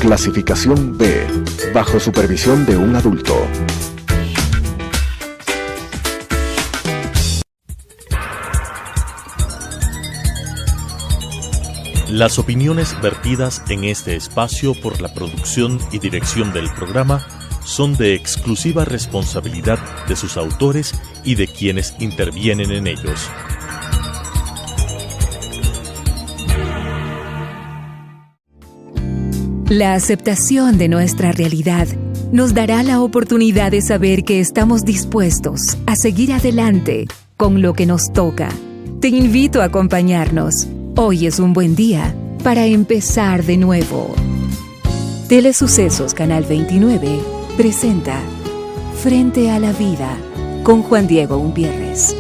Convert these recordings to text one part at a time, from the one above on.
Clasificación B, bajo supervisión de un adulto. Las opiniones vertidas en este espacio por la producción y dirección del programa son de exclusiva responsabilidad de sus autores y de quienes intervienen en ellos. La aceptación de nuestra realidad nos dará la oportunidad de saber que estamos dispuestos a seguir adelante con lo que nos toca. Te invito a acompañarnos. Hoy es un buen día para empezar de nuevo. Telesucesos Canal 29 presenta Frente a la Vida con Juan Diego Umpierres.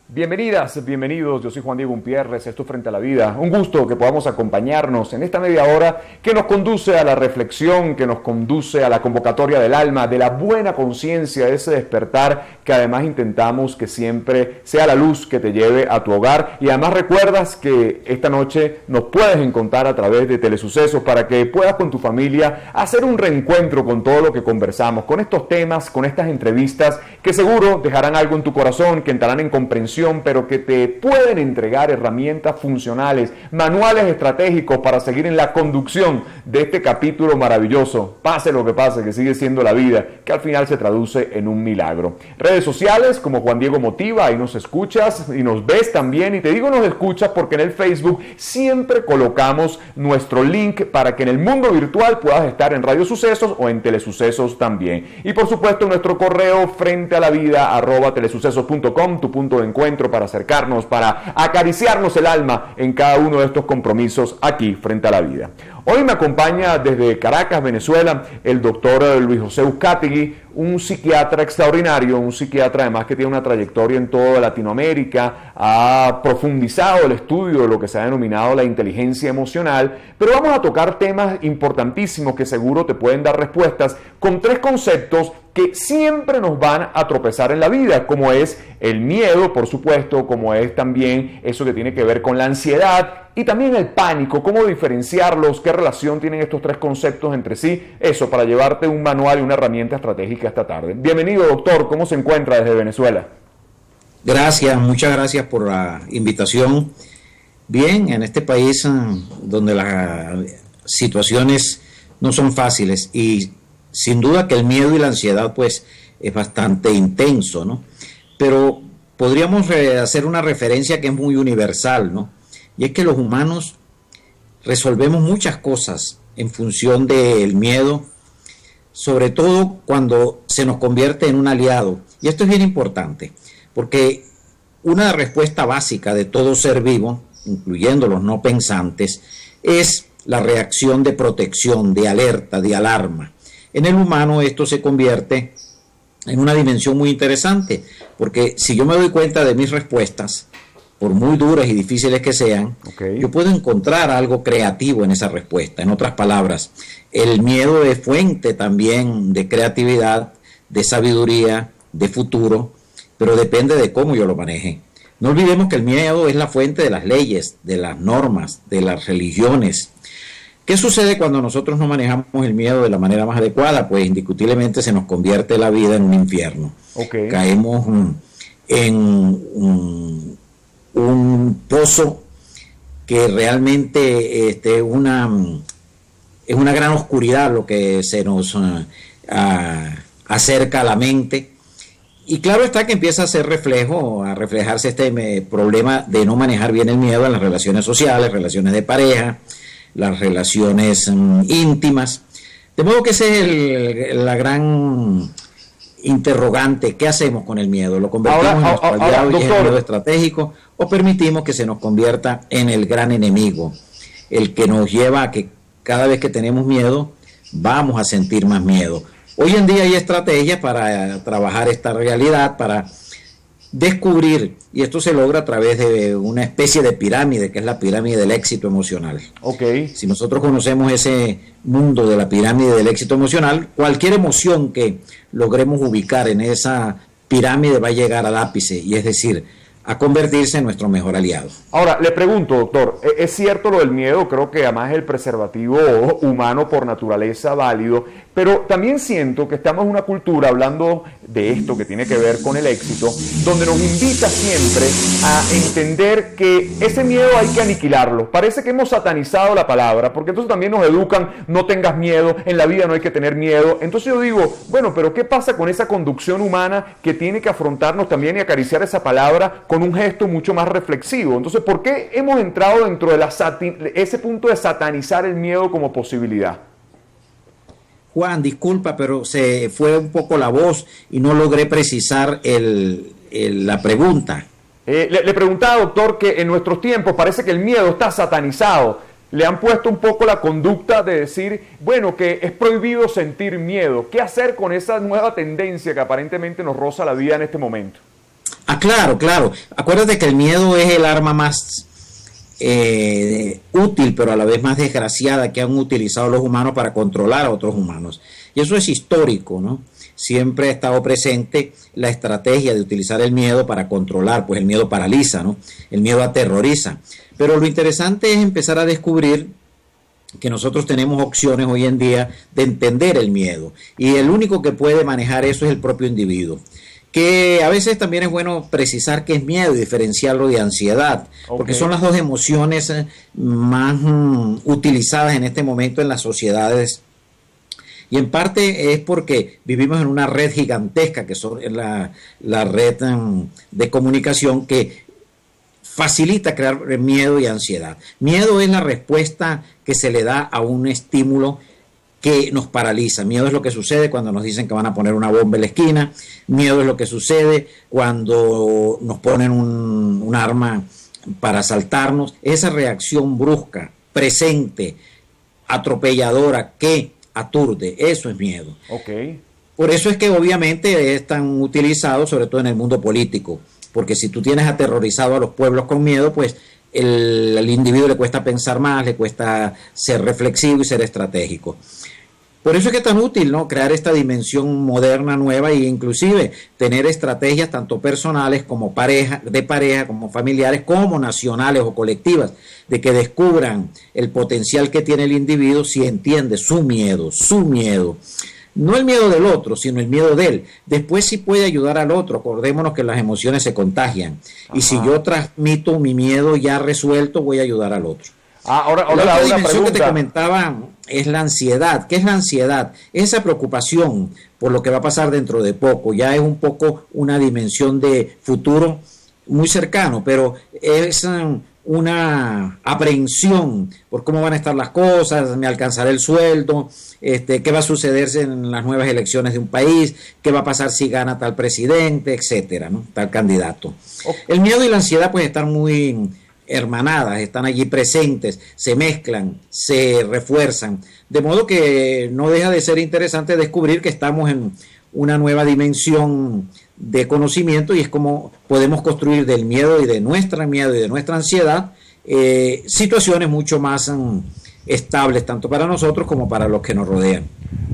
Bienvenidas, bienvenidos, yo soy Juan Diego Umpierres, esto es Frente a la Vida. Un gusto que podamos acompañarnos en esta media hora que nos conduce a la reflexión, que nos conduce a la convocatoria del alma, de la buena conciencia, ese despertar que además intentamos que siempre sea la luz que te lleve a tu hogar. Y además recuerdas que esta noche nos puedes encontrar a través de Telesucesos para que puedas con tu familia hacer un reencuentro con todo lo que conversamos, con estos temas, con estas entrevistas que seguro dejarán algo en tu corazón, que entrarán en comprensión, pero que te pueden entregar herramientas funcionales, manuales estratégicos para seguir en la conducción de este capítulo maravilloso, pase lo que pase, que sigue siendo la vida, que al final se traduce en un milagro. Redes sociales como Juan Diego Motiva, ahí nos escuchas y nos ves también, y te digo nos escuchas porque en el Facebook siempre colocamos nuestro link para que en el mundo virtual puedas estar en Radio Sucesos o en Telesucesos también. Y por supuesto nuestro correo frentealavida@telesucesos.com, tu punto de encuentro para acercarnos, para acariciarnos el alma en cada uno de estos compromisos aquí frente a la vida. Hoy me acompaña desde Caracas, Venezuela, el doctor Luis José Uzcategui, un psiquiatra extraordinario, un psiquiatra además que tiene una trayectoria en toda Latinoamérica, ha profundizado el estudio de lo que se ha denominado la inteligencia emocional, pero vamos a tocar temas importantísimos que seguro te pueden dar respuestas con tres conceptos que siempre nos van a tropezar en la vida, como es el miedo, por supuesto, como es también eso que tiene que ver con la ansiedad y también el pánico, cómo diferenciarlos, qué relación tienen estos tres conceptos entre sí, eso para llevarte un manual y una herramienta estratégica esta tarde. Bienvenido, doctor, ¿cómo se encuentra desde Venezuela? Gracias, muchas gracias por la invitación. Bien, en este país donde las situaciones no son fáciles y sin duda que el miedo y la ansiedad pues es bastante intenso, ¿no? Pero podríamos hacer una referencia que es muy universal, ¿no? Y es que los humanos resolvemos muchas cosas en función del miedo, sobre todo cuando se nos convierte en un aliado. Y esto es bien importante, porque una respuesta básica de todo ser vivo, incluyendo los no pensantes, es la reacción de protección, de alerta, de alarma. En el humano esto se convierte en una dimensión muy interesante, porque si yo me doy cuenta de mis respuestas, por muy duras y difíciles que sean, yo puedo encontrar algo creativo en esa respuesta. En otras palabras, el miedo es fuente también de creatividad, de sabiduría, de futuro, pero depende de cómo yo lo maneje. No olvidemos que el miedo es la fuente de las leyes, de las normas, de las religiones. ¿Qué sucede cuando nosotros no manejamos el miedo de la manera más adecuada? Pues indiscutiblemente se nos convierte la vida en un infierno. Caemos en un pozo que realmente es una gran oscuridad lo que se nos acerca a la mente. Y claro está que empieza a reflejarse este problema de no manejar bien el miedo en las relaciones sociales, relaciones de pareja, las relaciones íntimas. De modo que ese es la gran interrogante. ¿Qué hacemos con el miedo? ¿Lo convertimos en nuestro aliado y en el miedo estratégico o permitimos que se nos convierta en el gran enemigo, el que nos lleva a que cada vez que tenemos miedo vamos a sentir más miedo? Hoy en día hay estrategias para trabajar esta realidad, para descubrir, y esto se logra a través de una especie de pirámide, que es la pirámide del éxito emocional. Si nosotros conocemos ese mundo de la pirámide del éxito emocional, cualquier emoción que logremos ubicar en esa pirámide va a llegar al ápice, y es decir, a convertirse en nuestro mejor aliado. Ahora, le pregunto, doctor, ¿es cierto lo del miedo? Creo que además es el preservativo humano por naturaleza válido, pero también siento que estamos en una cultura, hablando de esto que tiene que ver con el éxito, donde nos invita siempre a entender que ese miedo hay que aniquilarlo. Parece que hemos satanizado la palabra, porque entonces también nos educan, no tengas miedo, en la vida no hay que tener miedo. Entonces yo digo, bueno, pero ¿qué pasa con esa conducción humana que tiene que afrontarnos también y acariciar esa palabra con un gesto mucho más reflexivo? Entonces, ¿por qué hemos entrado dentro de ese punto de satanizar el miedo como posibilidad? Juan, disculpa, pero se fue un poco la voz y no logré precisar la pregunta. Le preguntaba, doctor, que en nuestros tiempos parece que el miedo está satanizado. Le han puesto un poco la conducta de decir, bueno, que es prohibido sentir miedo. ¿Qué hacer con esa nueva tendencia que aparentemente nos roza la vida en este momento? Claro. Acuérdate que el miedo es el arma más útil, pero a la vez más desgraciada que han utilizado los humanos para controlar a otros humanos. Y eso es histórico, ¿no? Siempre ha estado presente la estrategia de utilizar el miedo para controlar, pues el miedo paraliza, ¿no? El miedo aterroriza. Pero lo interesante es empezar a descubrir que nosotros tenemos opciones hoy en día de entender el miedo. Y el único que puede manejar eso es el propio individuo. Que a veces también es bueno precisar qué es miedo y diferenciarlo de ansiedad, porque son las dos emociones más utilizadas en este momento en las sociedades. Y en parte es porque vivimos en una red gigantesca, que son la red de comunicación que facilita crear miedo y ansiedad. Miedo es la respuesta que se le da a un estímulo que nos paraliza. Miedo es lo que sucede cuando nos dicen que van a poner una bomba en la esquina. Miedo es lo que sucede cuando nos ponen un arma para asaltarnos. Esa reacción brusca, presente, atropelladora, que aturde, eso es miedo. Okay. Por eso es que obviamente es tan utilizado, sobre todo en el mundo político, porque si tú tienes aterrorizado a los pueblos con miedo, pues al individuo le cuesta pensar más, le cuesta ser reflexivo y ser estratégico. Por eso es que es tan útil, ¿no?, crear esta dimensión moderna, nueva, e inclusive tener estrategias tanto personales como de pareja, como familiares, como nacionales o colectivas, de que descubran el potencial que tiene el individuo si entiende su miedo. No el miedo del otro, sino el miedo de él. Después sí puede ayudar al otro. Acordémonos que las emociones se contagian. Ajá. Y si yo transmito mi miedo ya resuelto, voy a ayudar al otro. Ahora la otra dimensión que te comentaba es la ansiedad. ¿Qué es la ansiedad? Esa preocupación por lo que va a pasar dentro de poco. Ya es un poco una dimensión de futuro muy cercano, pero es una aprehensión por cómo van a estar las cosas, me alcanzará el sueldo, qué va a suceder en las nuevas elecciones de un país, qué va a pasar si gana tal presidente, etcétera, ¿no?, tal candidato. Okay. El miedo y la ansiedad pueden estar muy hermanadas, están allí presentes, se mezclan, se refuerzan, de modo que no deja de ser interesante descubrir que estamos en una nueva dimensión de conocimiento, y es como podemos construir del miedo y de nuestra ansiedad situaciones mucho más estables, tanto para nosotros como para los que nos rodean.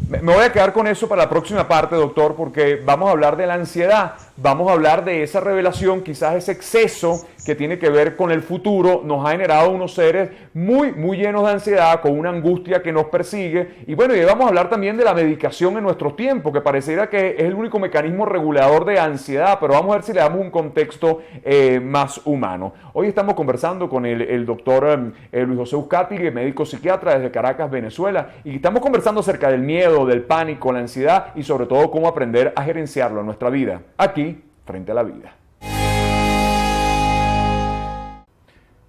Me voy a quedar con eso para la próxima parte, doctor, porque vamos a hablar de la ansiedad, vamos a hablar de esa revelación, quizás ese exceso que tiene que ver con el futuro, nos ha generado unos seres muy llenos de ansiedad, con una angustia que nos persigue. Y bueno, y vamos a hablar también de la medicación en nuestros tiempos, que pareciera que es el único mecanismo regulador de ansiedad, pero vamos a ver si le damos un contexto más humano. Hoy estamos conversando con el doctor Luis José Uzcategui, médico psiquiatra desde Caracas, Venezuela, y estamos conversando acerca del miedo, del pánico, la ansiedad y sobre todo cómo aprender a gerenciarlo en nuestra vida, aquí, frente a la vida.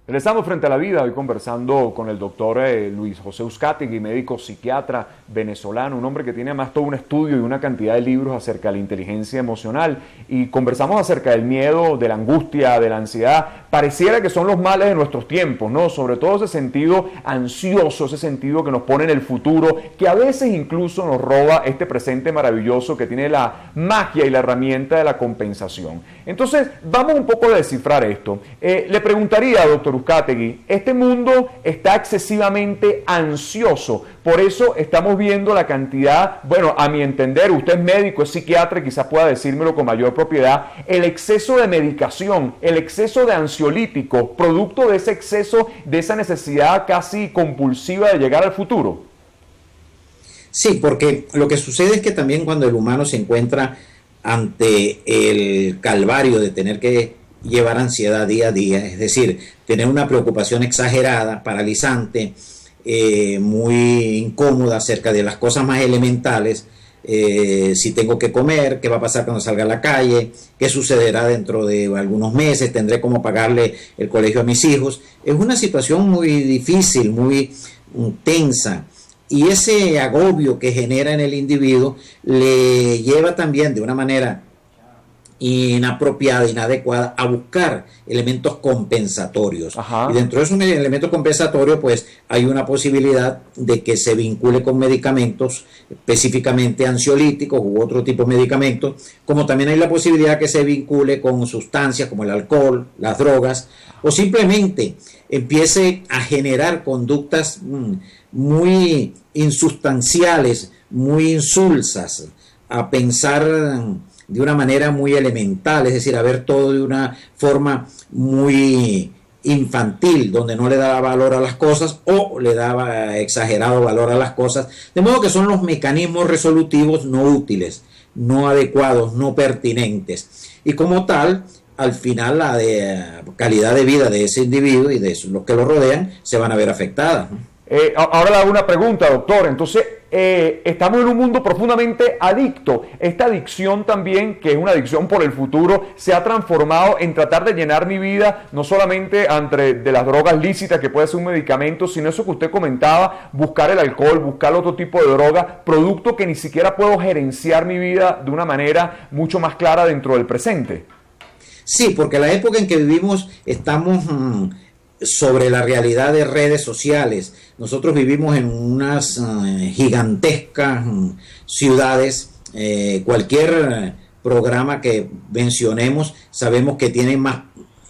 Regresamos frente a la vida, hoy conversando con el doctor Luis José Uzcategui, médico psiquiatra venezolano, un hombre que tiene además todo un estudio y una cantidad de libros acerca de la inteligencia emocional, y conversamos acerca del miedo, de la angustia, de la ansiedad. Pareciera que son los males de nuestros tiempos, ¿no? Sobre todo ese sentido ansioso, ese sentido que nos pone en el futuro, que a veces incluso nos roba este presente maravilloso que tiene la magia y la herramienta de la compensación. Entonces, vamos un poco a descifrar esto. Le preguntaría, doctor Uzcategui, este mundo está excesivamente ansioso. Por eso estamos viendo la cantidad, bueno, a mi entender, usted es médico, es psiquiatra, quizás pueda decírmelo con mayor propiedad, el exceso de medicación, el exceso de ansiolíticos, producto de ese exceso, de esa necesidad casi compulsiva de llegar al futuro. Sí, porque lo que sucede es que también cuando el humano se encuentra ante el calvario de tener que llevar ansiedad día a día, es decir, tener una preocupación exagerada, paralizante, muy incómoda acerca de las cosas más elementales, si tengo que comer, qué va a pasar cuando salga a la calle, qué sucederá dentro de algunos meses, tendré cómo pagarle el colegio a mis hijos. Es una situación muy difícil, muy tensa. Y ese agobio que genera en el individuo le lleva también de una manera inapropiada, inadecuada, a buscar elementos compensatorios. Ajá. Y dentro de esos elementos compensatorios, pues hay una posibilidad de que se vincule con medicamentos, específicamente ansiolíticos u otro tipo de medicamentos, como también hay la posibilidad que se vincule con sustancias como el alcohol, las drogas, o simplemente empiece a generar conductas muy insustanciales, muy insulsas, a pensar de una manera muy elemental, es decir, a ver todo de una forma muy infantil, donde no le daba valor a las cosas o le daba exagerado valor a las cosas, de modo que son los mecanismos resolutivos no útiles, no adecuados, no pertinentes, y como tal, al final la calidad de vida de ese individuo y de los que lo rodean se van a ver afectadas, ¿no? Ahora le hago una pregunta, doctor. Entonces, estamos en un mundo profundamente adicto. Esta adicción también, que es una adicción por el futuro, se ha transformado en tratar de llenar mi vida, no solamente de las drogas lícitas, que puede ser un medicamento, sino eso que usted comentaba, buscar el alcohol, buscar otro tipo de droga, producto que ni siquiera puedo gerenciar mi vida de una manera mucho más clara dentro del presente. Sí, porque la época en que vivimos estamos sobre la realidad de redes sociales. Nosotros vivimos en unas gigantescas ciudades. Cualquier programa que mencionemos sabemos que tiene más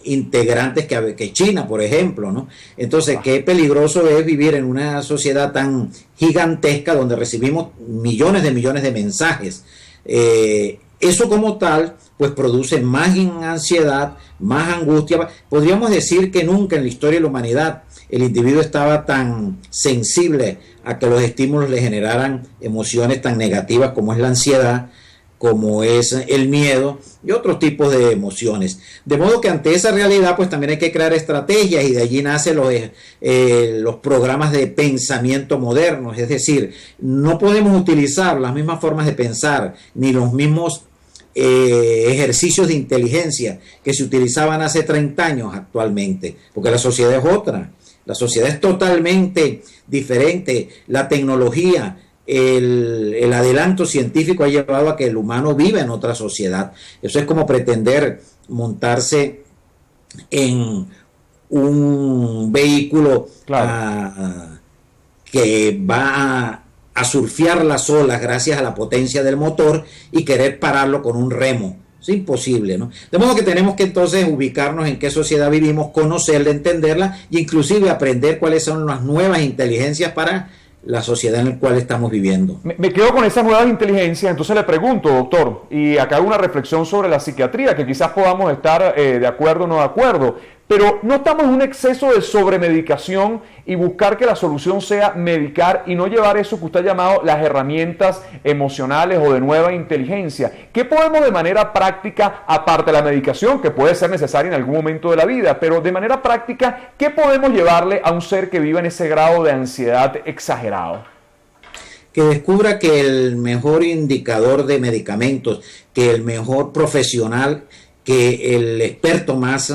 integrantes que China, por ejemplo, ¿no? Entonces, qué peligroso es vivir en una sociedad tan gigantesca donde recibimos millones de mensajes. Eso como tal, pues produce más ansiedad, más angustia. Podríamos decir que nunca en la historia de la humanidad el individuo estaba tan sensible a que los estímulos le generaran emociones tan negativas como es la ansiedad, como es el miedo y otros tipos de emociones. De modo que ante esa realidad, pues también hay que crear estrategias, y de allí nacen los programas de pensamiento modernos. Es decir, no podemos utilizar las mismas formas de pensar ni los mismos ejercicios de inteligencia que se utilizaban hace 30 años actualmente, porque la sociedad es otra, la sociedad es totalmente diferente. La tecnología, el adelanto científico ha llevado a que el humano viva en otra sociedad. Eso es como pretender montarse en un vehículo que va a surfear las olas gracias a la potencia del motor y querer pararlo con un remo. Es imposible, ¿no? De modo que tenemos que entonces ubicarnos en qué sociedad vivimos, conocerla, entenderla e inclusive aprender cuáles son las nuevas inteligencias para la sociedad en la cual estamos viviendo. Me quedo con esas nuevas inteligencias. Entonces le pregunto, doctor, y acá hago una reflexión sobre la psiquiatría, que quizás podamos estar de acuerdo o no de acuerdo, pero no estamos en un exceso de sobremedicación y buscar que la solución sea medicar y no llevar eso que usted ha llamado las herramientas emocionales o de nueva inteligencia. ¿Qué podemos de manera práctica, aparte de la medicación, que puede ser necesaria en algún momento de la vida, pero de manera práctica, qué podemos llevarle a un ser que viva en ese grado de ansiedad exagerado? Que descubra que el mejor indicador de medicamentos, que el mejor profesional, que el experto más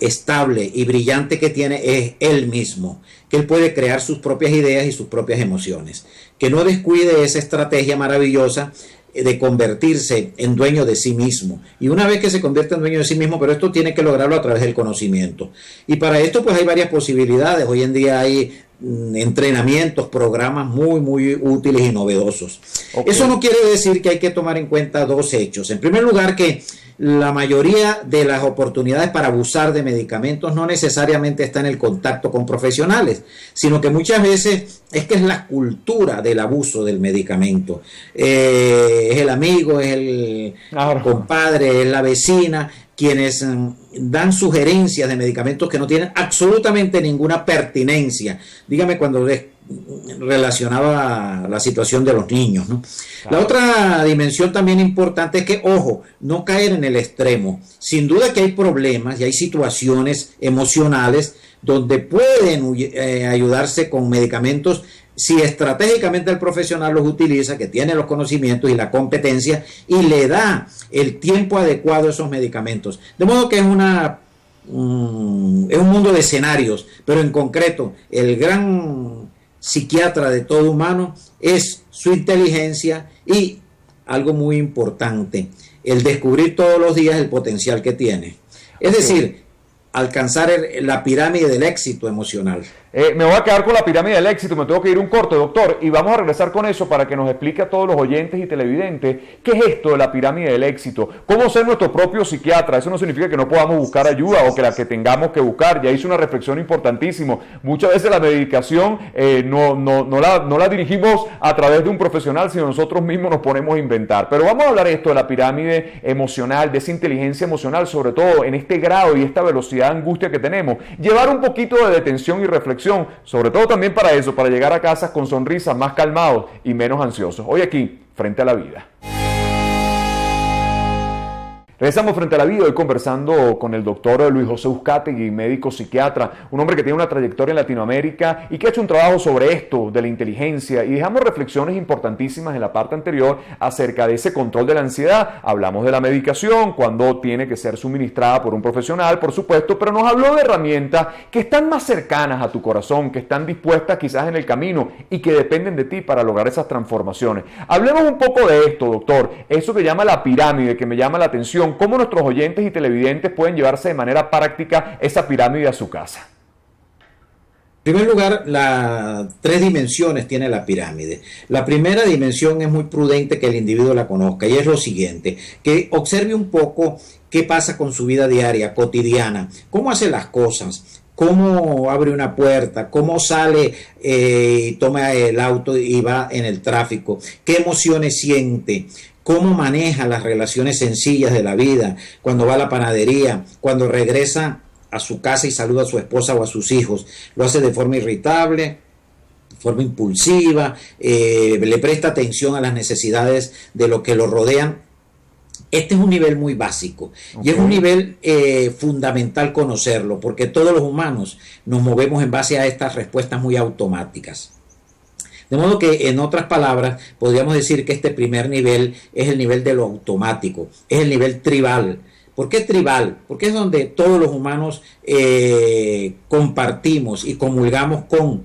estable y brillante que tiene es él mismo, que él puede crear sus propias ideas y sus propias emociones, que no descuide esa estrategia maravillosa de convertirse en dueño de sí mismo. Y una vez que se convierte en dueño de sí mismo, pero esto tiene que lograrlo a través del conocimiento. Y para esto pues hay varias posibilidades. Hoy en día hay entrenamientos, programas muy útiles y novedosos. Okay. Eso no quiere decir que hay que tomar en cuenta dos hechos. En primer lugar, que la mayoría de las oportunidades para abusar de medicamentos no necesariamente está en el contacto con profesionales, sino que muchas veces es que es la cultura del abuso del medicamento. Es el amigo, es el compadre, es la vecina, quienes dan sugerencias de medicamentos que no tienen absolutamente ninguna pertinencia. Dígame cuando relacionaba la situación de los niños, ¿no? Claro. La otra dimensión también importante es que, ojo, no caer en el extremo. Sin duda que hay problemas y hay situaciones emocionales donde pueden ayudarse con medicamentos si estratégicamente el profesional los utiliza, que tiene los conocimientos y la competencia y le da el tiempo adecuado a esos medicamentos. De modo que es un mundo de escenarios, pero en concreto el gran psiquiatra de todo humano es su inteligencia y, algo muy importante, el descubrir todos los días el potencial que tiene. Es decir, alcanzar la pirámide del éxito emocional. Me voy a quedar con la pirámide del éxito, me tengo que ir un corte, doctor, y vamos a regresar con eso para que nos explique a todos los oyentes y televidentes qué es esto de la pirámide del éxito, cómo ser nuestro propio psiquiatra. Eso no significa que no podamos buscar ayuda o que la que tengamos que buscar. Ya hice una reflexión importantísima. Muchas veces la medicación no la dirigimos a través de un profesional, sino nosotros mismos nos ponemos a inventar. Pero vamos a hablar esto de la pirámide emocional, de esa inteligencia emocional, sobre todo en este grado y esta velocidad de angustia que tenemos. Llevar un poquito de detención y reflexión, sobre todo también para eso, para llegar a casa con sonrisas, más calmados y menos ansiosos. Hoy aquí, Frente a la Vida. Regresamos Frente a la Vida, hoy conversando con el doctor Luis José Uzcategui, médico psiquiatra, un hombre que tiene una trayectoria en Latinoamérica y que ha hecho un trabajo sobre esto de la inteligencia, y dejamos reflexiones importantísimas en la parte anterior acerca de ese control de la ansiedad. Hablamos de la medicación, cuando tiene que ser suministrada por un profesional, por supuesto, pero nos habló de herramientas que están más cercanas a tu corazón, que están dispuestas quizás en el camino y que dependen de ti para lograr esas transformaciones. Hablemos un poco de esto, doctor, eso que llama la pirámide, que me llama la atención. ¿Cómo nuestros oyentes y televidentes pueden llevarse de manera práctica esa pirámide a su casa? En primer lugar, las 3 dimensiones tiene la pirámide. La primera dimensión es muy prudente que el individuo la conozca, y es lo siguiente: que observe un poco qué pasa con su vida diaria, cotidiana, cómo hace las cosas, cómo abre una puerta, cómo sale y toma el auto y va en el tráfico, qué emociones siente, cómo maneja las relaciones sencillas de la vida, cuando va a la panadería, cuando regresa a su casa y saluda a su esposa o a sus hijos. Lo hace de forma irritable, de forma impulsiva, le presta atención a las necesidades de los que lo rodean. Este es un nivel muy básico, y es un nivel fundamental conocerlo, porque todos los humanos nos movemos en base a estas respuestas muy automáticas. De modo que, en otras palabras, podríamos decir que este primer nivel es el nivel de lo automático, es el nivel tribal. ¿Por qué tribal? Porque es donde todos los humanos compartimos y comulgamos con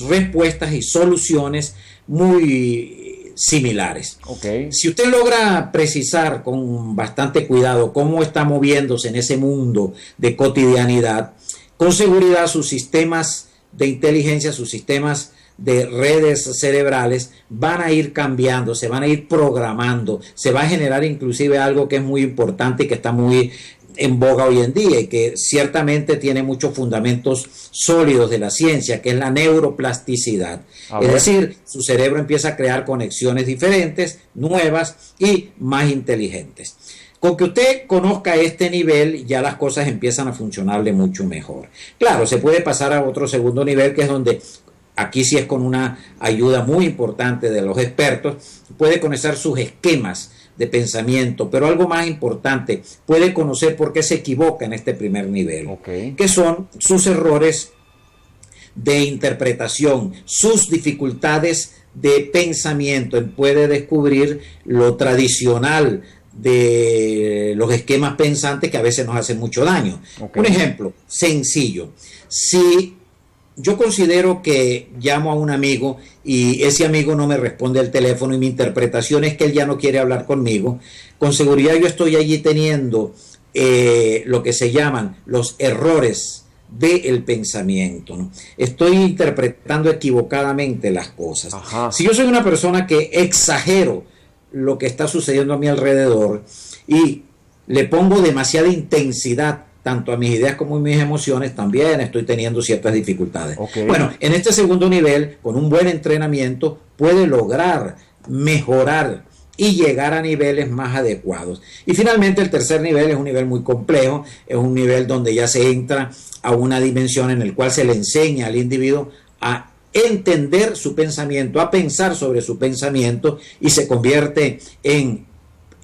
respuestas y soluciones muy similares. Okay. Si usted logra precisar con bastante cuidado cómo está moviéndose en ese mundo de cotidianidad, con seguridad sus sistemas de inteligencia, sus sistemas de redes cerebrales van a ir cambiando, se van a ir programando, se va a generar inclusive algo que es muy importante y que está muy en boga hoy en día y que ciertamente tiene muchos fundamentos sólidos de la ciencia, que es la neuroplasticidad. Es decir, su cerebro empieza a crear conexiones diferentes, nuevas y más inteligentes. Con que usted conozca este nivel, ya las cosas empiezan a funcionarle mucho mejor. Claro, se puede pasar a otro segundo nivel, que es donde, aquí sí es con una ayuda muy importante de los expertos, puede conocer sus esquemas de pensamiento, pero algo más importante, puede conocer por qué se equivoca en este primer nivel, que son sus errores de interpretación, sus dificultades de pensamiento. Puede descubrir lo tradicional de los esquemas pensantes que a veces nos hacen mucho daño. Un ejemplo sencillo: si yo considero que llamo a un amigo y ese amigo no me responde el teléfono y mi interpretación es que él ya no quiere hablar conmigo, con seguridad yo estoy allí teniendo lo que se llaman los errores del pensamiento, ¿no? Estoy interpretando equivocadamente las cosas. Ajá. Si yo soy una persona que exagero lo que está sucediendo a mi alrededor y le pongo demasiada intensidad tanto a mis ideas como a mis emociones, también estoy teniendo ciertas dificultades. Okay. Bueno, en este segundo nivel, con un buen entrenamiento, puede lograr mejorar y llegar a niveles más adecuados. Y finalmente el tercer nivel es un nivel muy complejo, es un nivel donde ya se entra a una dimensión en la cual se le enseña al individuo a entender su pensamiento, a pensar sobre su pensamiento y se convierte en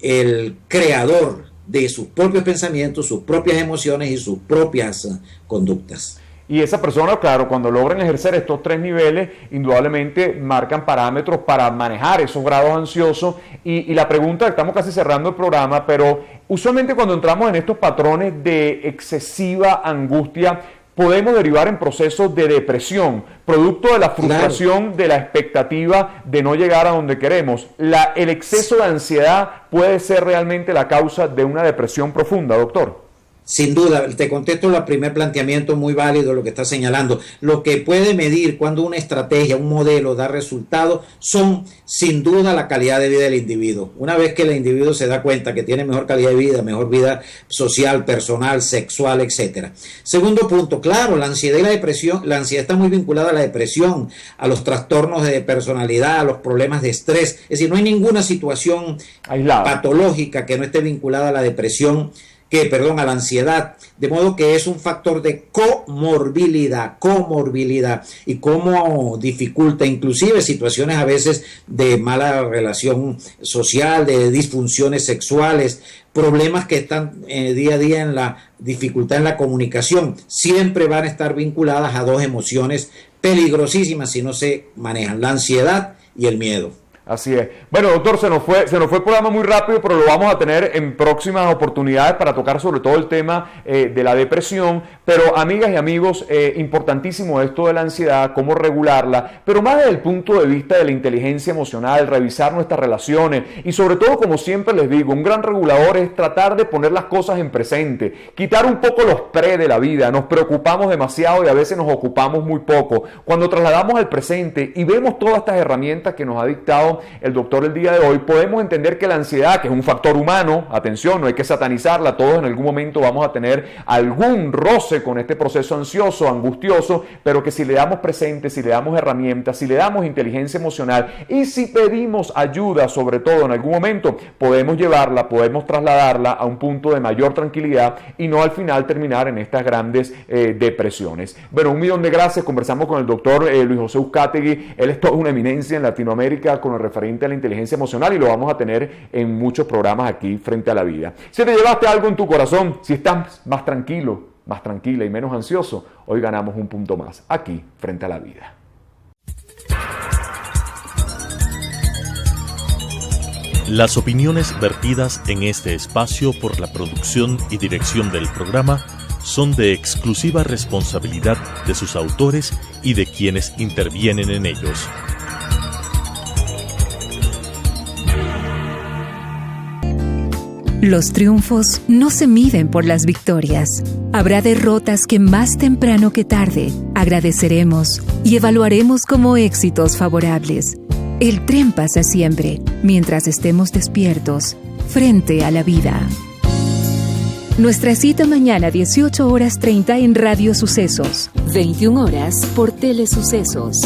el creador de sus propios pensamientos, sus propias emociones y sus propias conductas. Y esa persona, claro, cuando logran ejercer estos 3 niveles, indudablemente marcan parámetros para manejar esos grados ansiosos. Y la pregunta, estamos casi cerrando el programa, pero usualmente cuando entramos en estos patrones de excesiva angustia, podemos derivar en procesos de depresión, producto de la frustración, claro, de la expectativa de no llegar a donde queremos. El exceso de ansiedad puede ser realmente la causa de una depresión profunda, doctor. Sin duda, te contesto el primer planteamiento, muy válido lo que estás señalando. Lo que puede medir cuando una estrategia, un modelo da resultado son sin duda la calidad de vida del individuo. Una vez que el individuo se da cuenta que tiene mejor calidad de vida, mejor vida social, personal, sexual, etcétera. Segundo punto, claro, la ansiedad y la depresión, la ansiedad está muy vinculada a la depresión, a los trastornos de personalidad, a los problemas de estrés. Es decir, no hay ninguna situación aislada, patológica que no esté vinculada a la depresión, a la ansiedad, de modo que es un factor de comorbilidad, y cómo dificulta inclusive situaciones a veces de mala relación social, de disfunciones sexuales, problemas que están día a día en la dificultad en la comunicación, siempre van a estar vinculadas a 2 emociones peligrosísimas si no se manejan, la ansiedad y el miedo. Así es. Bueno, doctor, se nos fue el programa muy rápido, pero lo vamos a tener en próximas oportunidades para tocar sobre todo el tema de la depresión. Pero, amigas y amigos, importantísimo esto de la ansiedad, cómo regularla, pero más desde el punto de vista de la inteligencia emocional, revisar nuestras relaciones y sobre todo, como siempre les digo, un gran regulador es tratar de poner las cosas en presente, quitar un poco los pre de la vida. Nos preocupamos demasiado y a veces nos ocupamos muy poco. Cuando trasladamos al presente y vemos todas estas herramientas que nos ha dictado el doctor el día de hoy, podemos entender que la ansiedad, que es un factor humano, atención, no hay que satanizarla, todos en algún momento vamos a tener algún roce con este proceso ansioso, angustioso, pero que si le damos presente, si le damos herramientas, si le damos inteligencia emocional y si pedimos ayuda, sobre todo en algún momento, podemos llevarla, podemos trasladarla a un punto de mayor tranquilidad y no al final terminar en estas grandes depresiones. Bueno, 1.000.000 de gracias. Conversamos con el doctor Luis José Uzcategui. Él es toda una eminencia en Latinoamérica con el referente a la inteligencia emocional y lo vamos a tener en muchos programas aquí frente a la vida. Si te llevaste algo en tu corazón, si estás más tranquilo, más tranquila y menos ansioso, hoy ganamos un punto más aquí frente a la vida. Las opiniones vertidas en este espacio por la producción y dirección del programa son de exclusiva responsabilidad de sus autores y de quienes intervienen en ellos. Los triunfos no se miden por las victorias. Habrá derrotas que más temprano que tarde agradeceremos y evaluaremos como éxitos favorables. El tren pasa siempre, mientras estemos despiertos, frente a la vida. Nuestra cita mañana 18:30 en Radio Sucesos, 21 horas por Telesucesos.